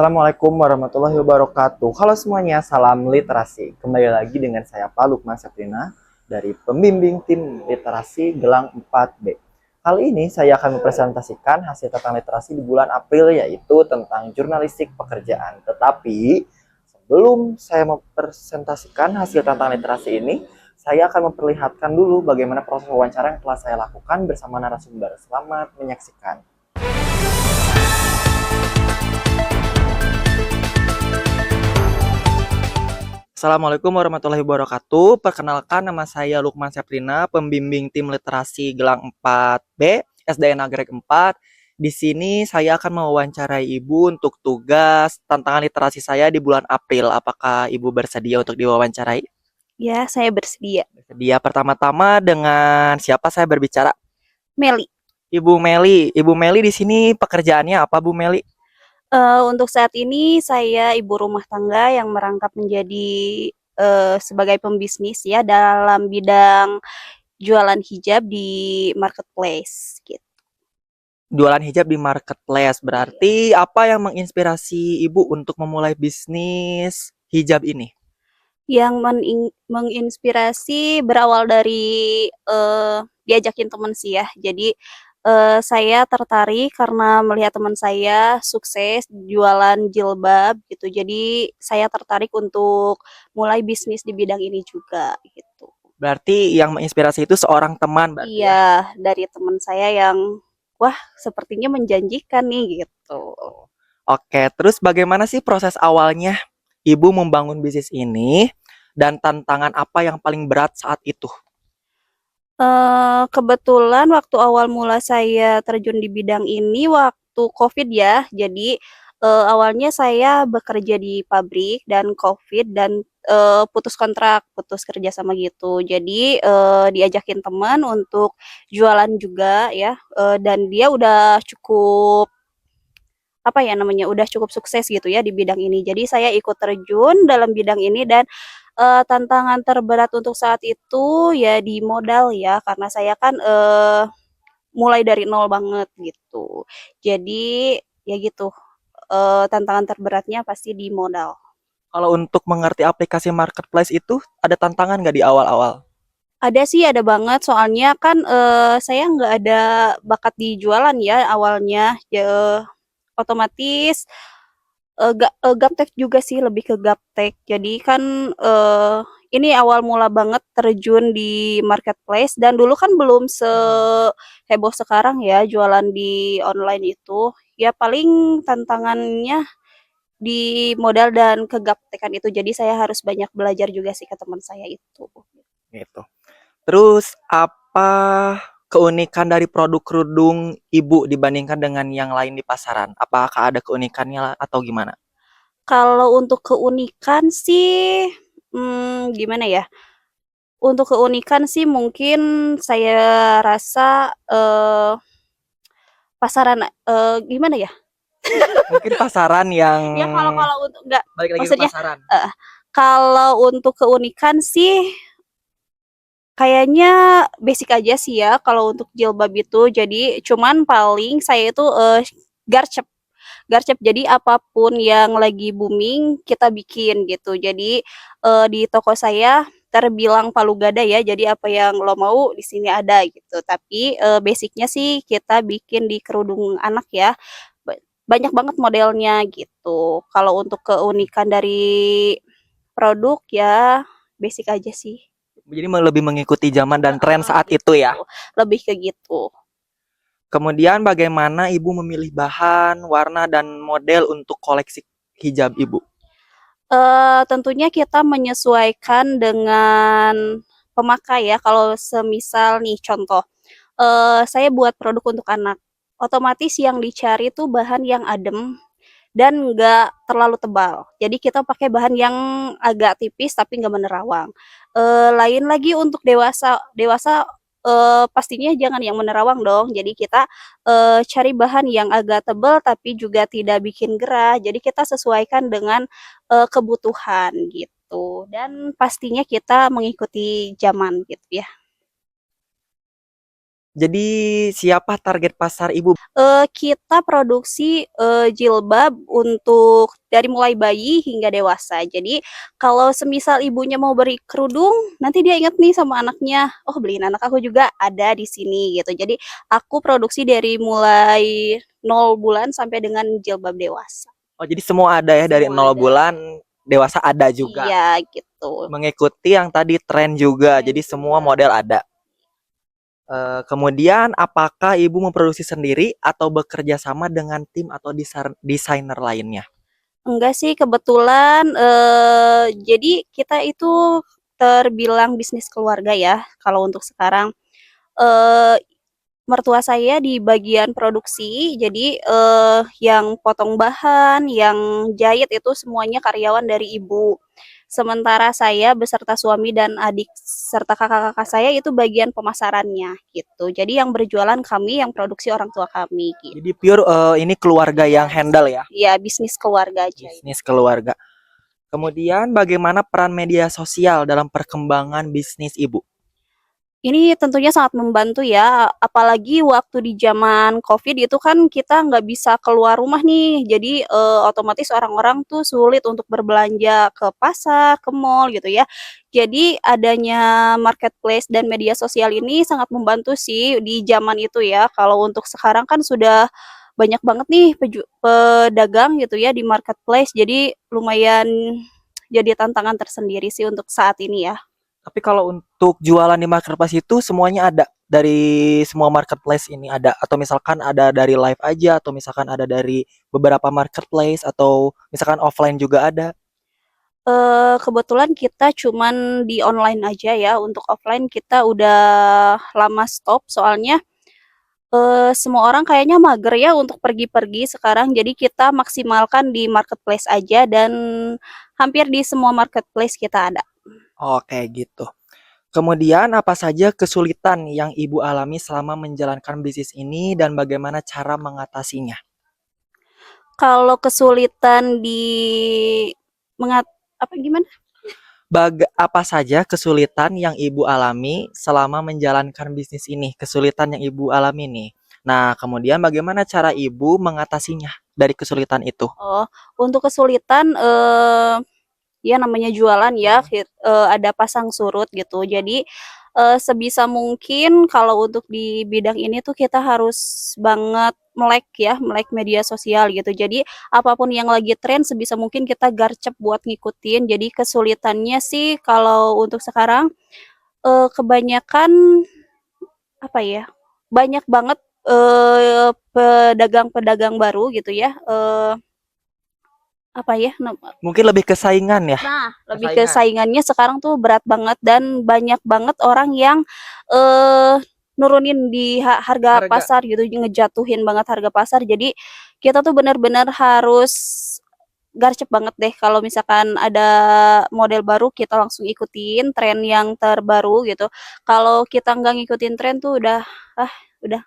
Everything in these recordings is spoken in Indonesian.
Assalamualaikum warahmatullahi wabarakatuh. Halo semuanya, salam literasi. Kembali lagi dengan saya Pak Lukman Saprina dari pembimbing tim literasi Gelang 4B. Kali ini saya akan mempresentasikan hasil tentang literasi di bulan April, yaitu tentang jurnalistik pekerjaan. Tetapi sebelum saya mempresentasikan hasil tentang literasi ini, saya akan memperlihatkan dulu bagaimana proses wawancara yang telah saya lakukan bersama narasumber. Selamat menyaksikan. Assalamualaikum warahmatullahi wabarakatuh. Perkenalkan, nama saya Lukman Saprina, pembimbing tim literasi Gelang 4B, SDN Nagrek 4. Di sini saya akan mewawancarai Ibu untuk tugas tantangan literasi saya di bulan April. Apakah Ibu bersedia untuk diwawancarai? Ya, saya bersedia. Bersedia. Pertama-tama dengan siapa saya berbicara? Meli, Ibu Meli. Ibu Meli di sini pekerjaannya apa, Bu Meli? untuk saat ini saya ibu rumah tangga yang merangkap menjadi sebagai pembisnis ya dalam bidang jualan hijab di marketplace gitu. Jualan hijab di marketplace. Iya. Berarti apa yang menginspirasi Ibu untuk memulai bisnis hijab ini? Yang menginspirasi berawal dari diajakin teman sih ya. Jadi saya tertarik karena melihat teman saya sukses jualan jilbab gitu. Jadi saya tertarik untuk mulai bisnis di bidang ini juga gitu. Berarti yang menginspirasi itu seorang teman berarti ya. Iya, dari teman saya yang wah sepertinya menjanjikan nih gitu. Oh. Oke, terus bagaimana sih proses awalnya Ibu membangun bisnis ini dan tantangan apa yang paling berat saat itu? Kebetulan waktu awal mula saya terjun di bidang ini waktu Covid ya. Jadi, awalnya saya bekerja di pabrik dan Covid dan, putus kontrak, putus kerja sama gitu. Jadi, diajakin teman untuk jualan juga ya, dan dia udah cukup, apa ya namanya, udah cukup sukses gitu ya di bidang ini. Jadi saya ikut terjun dalam bidang ini dan tantangan terberat untuk saat itu ya di modal ya, karena saya kan, mulai dari nol banget gitu. Jadi ya gitu, tantangan terberatnya pasti di modal. Kalau untuk mengerti aplikasi marketplace itu ada tantangan nggak di awal-awal? Ada sih, ada banget, soalnya kan, saya nggak ada bakat di jualan ya awalnya, ya otomatis, gaptek juga sih, lebih ke gaptek. Jadi kan, ini awal mula banget terjun di marketplace dan dulu kan belum seheboh sekarang ya jualan di online itu. Ya paling tantangannya di modal dan kegaptekan itu. Jadi saya harus banyak belajar juga sih ke teman saya itu. Gitu. Terus apa keunikan dari produk kerudung Ibu dibandingkan dengan yang lain di pasaran? Apakah ada keunikannya atau gimana? Kalau untuk keunikan sih, gimana ya, untuk keunikan sih mungkin saya rasa, pasaran, gimana ya? Mungkin pasaran yang Ya kalau untuk enggak, balik lagi ke maksudnya pasaran. heeh, kalau untuk keunikan sih kayaknya basic aja sih ya kalau untuk jilbab itu. Jadi cuman paling saya itu, garcep. Garcep, jadi apapun yang lagi booming kita bikin gitu. Jadi, di toko saya terbilang palu gada ya, jadi apa yang lo mau di sini ada gitu. Tapi, basic sih kita bikin di kerudung anak ya, ba banyak banget modelnya gitu. Kalau untuk keunikan dari produk ya basic aja sih. Jadi lebih mengikuti zaman dan tren Heeh, saat itu gitu, ya. lebih ke gitu. Kemudian bagaimana Ibu memilih bahan, warna, dan model untuk koleksi hijab Ibu? Tentunya kita menyesuaikan dengan pemakai ya, kalau semisal nih contoh, saya buat produk untuk anak, otomatis yang dicari tuh bahan yang adem dan nggak terlalu tebal. Jadi kita pakai bahan yang agak tipis tapi nggak menerawang. Lain lagi untuk dewasa, dewasa, pastinya jangan yang menerawang dong. Jadi kita, cari bahan yang agak tebal tapi juga tidak bikin gerah. Jadi kita sesuaikan dengan, kebutuhan gitu dan pastinya kita mengikuti zaman gitu ya. Jadi siapa target pasar Ibu? Kita produksi, jilbab untuk dari mulai bayi hingga dewasa. Jadi kalau semisal ibunya mau beri kerudung, nanti dia inget nih sama anaknya, "Oh, beliin anak aku juga, ada di sini," gitu. Jadi aku produksi dari mulai 0 bulan sampai dengan jilbab dewasa, Oh, jadi semua ada ya dari semua nol ada. bulan dewasa ada juga. Iya, gitu. Mengikuti yang tadi tren juga. Keren Jadi semua juga. model ada. Kemudian apakah Ibu memproduksi sendiri atau bekerja sama dengan tim atau desainer lainnya? Enggak sih, kebetulan, jadi kita itu terbilang bisnis keluarga ya, kalau untuk sekarang. Eee, Mertua saya di bagian produksi, jadi, yang potong bahan, yang jahit itu semuanya karyawan dari ibu. Sementara saya beserta suami dan adik serta kakak-kakak saya itu bagian pemasarannya, gitu. Jadi yang berjualan kami, yang produksi orang tua kami, gitu. Jadi pure ini keluarga Iya, yang handle ya, iya, bisnis keluarga aja ini. bisnis keluarga. Kemudian bagaimana peran media sosial dalam perkembangan bisnis Ibu? Ini tentunya sangat membantu ya, apalagi waktu di zaman Covid itu kan kita nggak bisa keluar rumah nih, jadi, otomatis orang-orang tuh sulit untuk berbelanja ke pasar, ke mall gitu ya. Jadi adanya marketplace dan media sosial ini sangat membantu sih di zaman itu ya. Kalau untuk sekarang kan sudah banyak banget nih pedagang gitu ya di marketplace, jadi lumayan jadi tantangan tersendiri sih untuk saat ini ya. Tapi kalau untuk jualan di marketplace itu semuanya ada dari semua marketplace ini ada atau misalkan ada dari live aja atau misalkan ada dari beberapa marketplace atau misalkan offline juga ada. Kebetulan kita cuman di online aja ya, untuk offline kita udah lama stop soalnya, semua orang kayaknya mager ya untuk pergi-pergi sekarang, jadi kita maksimalkan di marketplace aja dan hampir di semua marketplace kita ada. Oke gitu. Kemudian apa saja kesulitan yang Ibu alami selama menjalankan bisnis ini dan bagaimana cara mengatasinya? Kalau kesulitan di mengat apa gimana? Apa saja kesulitan yang Ibu alami selama menjalankan bisnis ini? Kesulitan yang Ibu alami nih. Nah, kemudian bagaimana cara Ibu mengatasinya dari kesulitan itu? Oh, untuk kesulitan, ya namanya jualan ya, ada pasang surut gitu. Jadi, sebisa mungkin kalau untuk di bidang ini tuh kita harus banget melek ya, melek media sosial gitu. Jadi, apapun yang lagi tren sebisa mungkin kita garcep buat ngikutin. Jadi kesulitannya sih kalau untuk sekarang, kebanyakan apa ya, banyak banget, pedagang-pedagang baru gitu ya, apa ya Mungkin lebih ke saingan ya? nah, lebih ke Persaingan. saingannya sekarang tuh berat banget dan banyak banget orang yang, eee, nurunin di harga Harga. pasar gitu, ngejatuhin banget harga pasar. Jadi kita tuh bener-bener harus garcep banget deh kalau misalkan ada model baru kita langsung ikutin tren yang terbaru gitu. Kalau kita nggak ngikutin tren tuh ah, udah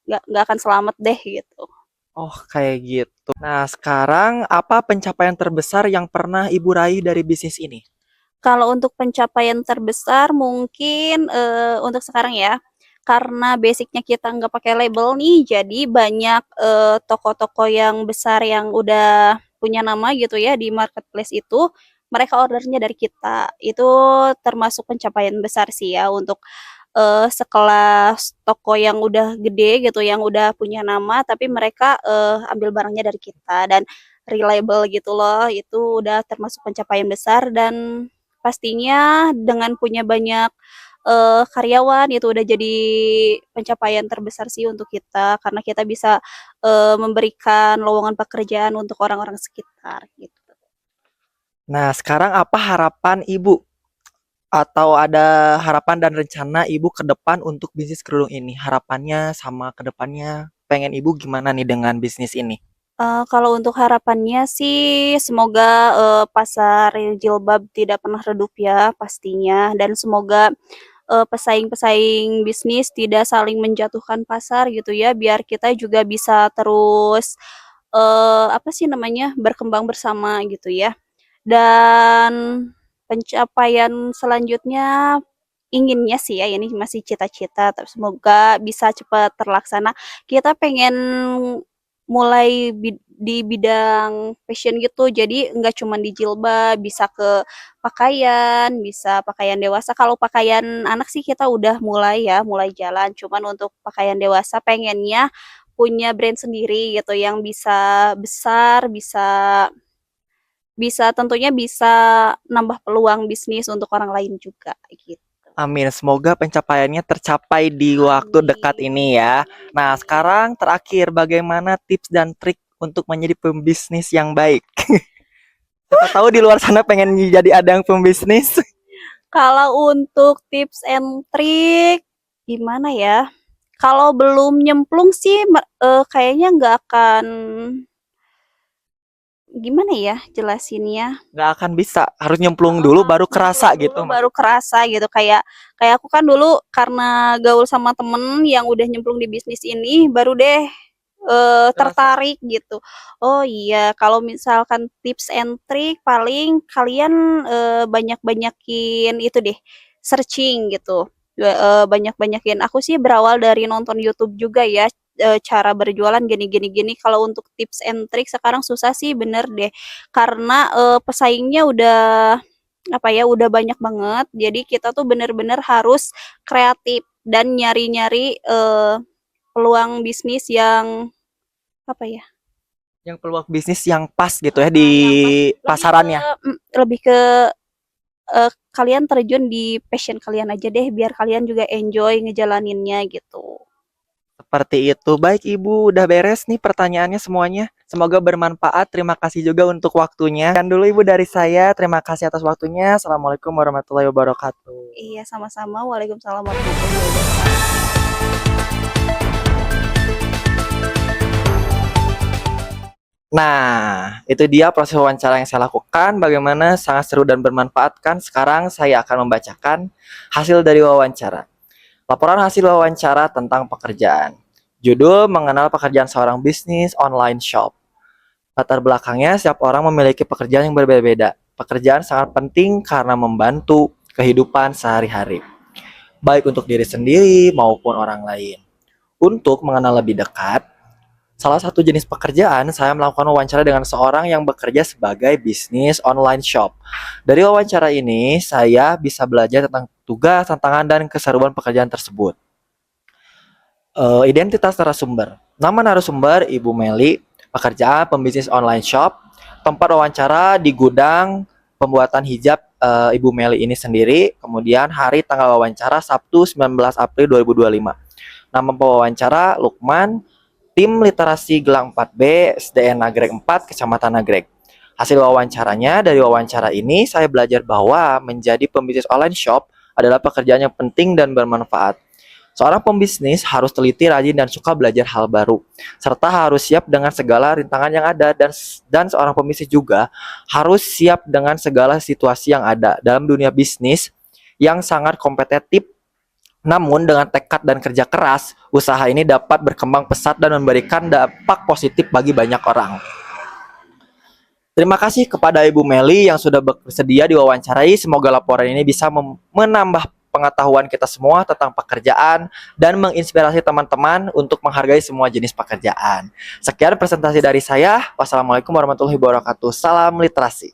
nggak akan selamat deh gitu. Oh, kayak gitu. Nah, sekarang apa pencapaian terbesar yang pernah Ibu raih dari bisnis ini? Kalau untuk pencapaian terbesar mungkin, untuk sekarang ya, karena basic-nya kita nggak pakai label nih, jadi banyak, toko-toko yang besar yang udah punya nama gitu ya di marketplace itu, mereka ordernya dari kita. Itu termasuk pencapaian besar sih ya untuk, sekelas toko yang udah gede gitu, yang udah punya nama, tapi mereka, ambil barangnya dari kita dan reliable gitu loh, itu udah termasuk pencapaian besar dan pastinya dengan punya banyak, karyawan itu udah jadi pencapaian terbesar sih untuk kita, karena kita bisa, memberikan lowongan pekerjaan untuk orang-orang sekitar, gitu. Nah, sekarang apa harapan Ibu? Atau ada harapan dan rencana Ibu ke depan untuk bisnis kerudung ini? Harapannya sama ke depannya pengen Ibu gimana nih dengan bisnis ini? Kalau untuk harapannya sih semoga, pasar jilbab tidak pernah redup ya pastinya dan semoga, pesaing-pesaing bisnis tidak saling menjatuhkan pasar gitu ya, biar kita juga bisa terus, apa sih namanya, berkembang bersama gitu ya. Dan pencapaian selanjutnya inginnya sih ya, ini masih cita-cita, tapi semoga bisa cepat terlaksana. Kita pengen mulai di bidang fashion gitu, jadi nggak cuma di jilbab, bisa ke pakaian, bisa pakaian dewasa. Kalau pakaian anak sih kita udah mulai ya, mulai jalan. Cuman untuk pakaian dewasa pengennya punya brand sendiri gitu yang bisa besar, bisa bisa tentunya bisa nambah peluang bisnis untuk orang lain juga gitu. Amin. Semoga pencapaiannya tercapai di waktu dekat ini ya. Nah, sekarang terakhir, bagaimana tips dan trik untuk menjadi pembisnis yang baik? Siapa tahu di luar sana pengen jadi ada yang pembisnis. Kalau untuk tips and trik gimana ya? Kalau belum nyemplung sih kayaknya nggak akan gimana ya jelasinnya? Nggak akan bisa, harus nyemplung dulu baru kerasa Dulu gitu. baru kerasa gitu kayak kayak aku kan dulu karena gaul sama temen yang udah nyemplung di bisnis ini baru deh Kerasa. tertarik gitu. Oh iya, kalau misalkan tips and trick paling kalian banyak-banyakin itu deh searching gitu. Banyak-banyakin. Aku sih berawal dari nonton YouTube juga ya cara berjualan gini. Kalau untuk tips and trick sekarang susah sih bener deh. Karena pesaingnya udah apa ya udah banyak banget. Jadi kita tuh bener-bener harus kreatif dan nyari-nyari peluang bisnis yang apa ya? Yang peluang bisnis yang pas gitu ya di Yang pas pasarannya. lebih ke kalian terjun di passion kalian aja deh biar kalian juga enjoy ngejalaninnya gitu. Seperti itu. Baik Ibu, udah beres nih pertanyaannya semuanya. Semoga bermanfaat. Terima kasih juga untuk waktunya. Dan dulu Ibu dari saya, terima kasih atas waktunya. Assalamualaikum warahmatullahi wabarakatuh. Iya, sama-sama. Waalaikumsalam warahmatullahi wabarakatuh. Nah, itu dia proses wawancara yang saya lakukan. Bagaimana sangat seru dan bermanfaat kan? Sekarang saya akan membacakan hasil dari wawancara. Laporan hasil wawancara tentang pekerjaan. Judul mengenal pekerjaan seorang bisnis online shop. Latar belakangnya, setiap orang memiliki pekerjaan yang berbeda-beda. Pekerjaan sangat penting karena membantu kehidupan sehari-hari, baik untuk diri sendiri maupun orang lain. Untuk mengenal lebih dekat, salah satu jenis pekerjaan, saya melakukan wawancara dengan seorang yang bekerja sebagai bisnis online shop. Dari wawancara ini, saya bisa belajar tentang tugas, tantangan, dan keseruan pekerjaan tersebut. Identitas narasumber. Nama narasumber Ibu Meli, pekerjaan pembisnis online shop, tempat wawancara di gudang pembuatan hijab Ibu Meli ini sendiri, kemudian hari tanggal wawancara Sabtu 19 April 2025. Nama pewawancara Lukman, tim literasi Gelang 4B, SDN Nagreg 4, Kecamatan Nagreg. Hasil wawancaranya, dari wawancara ini saya belajar bahwa menjadi pembisnis online shop adalah pekerjaan yang penting dan bermanfaat. Seorang pembisnis harus teliti, rajin, dan suka belajar hal baru, serta harus siap dengan segala rintangan yang ada, dan seorang pembisnis juga harus siap dengan segala situasi yang ada dalam dunia bisnis yang sangat kompetitif. Namun dengan tekad dan kerja keras, usaha ini dapat berkembang pesat dan memberikan dampak positif bagi banyak orang. Terima kasih kepada Ibu Meli yang sudah bersedia diwawancarai. Semoga laporan ini bisa menambah pengetahuan kita semua tentang pekerjaan dan menginspirasi teman-teman untuk menghargai semua jenis pekerjaan. Sekian presentasi dari saya. Wassalamualaikum warahmatullahi wabarakatuh. Salam literasi.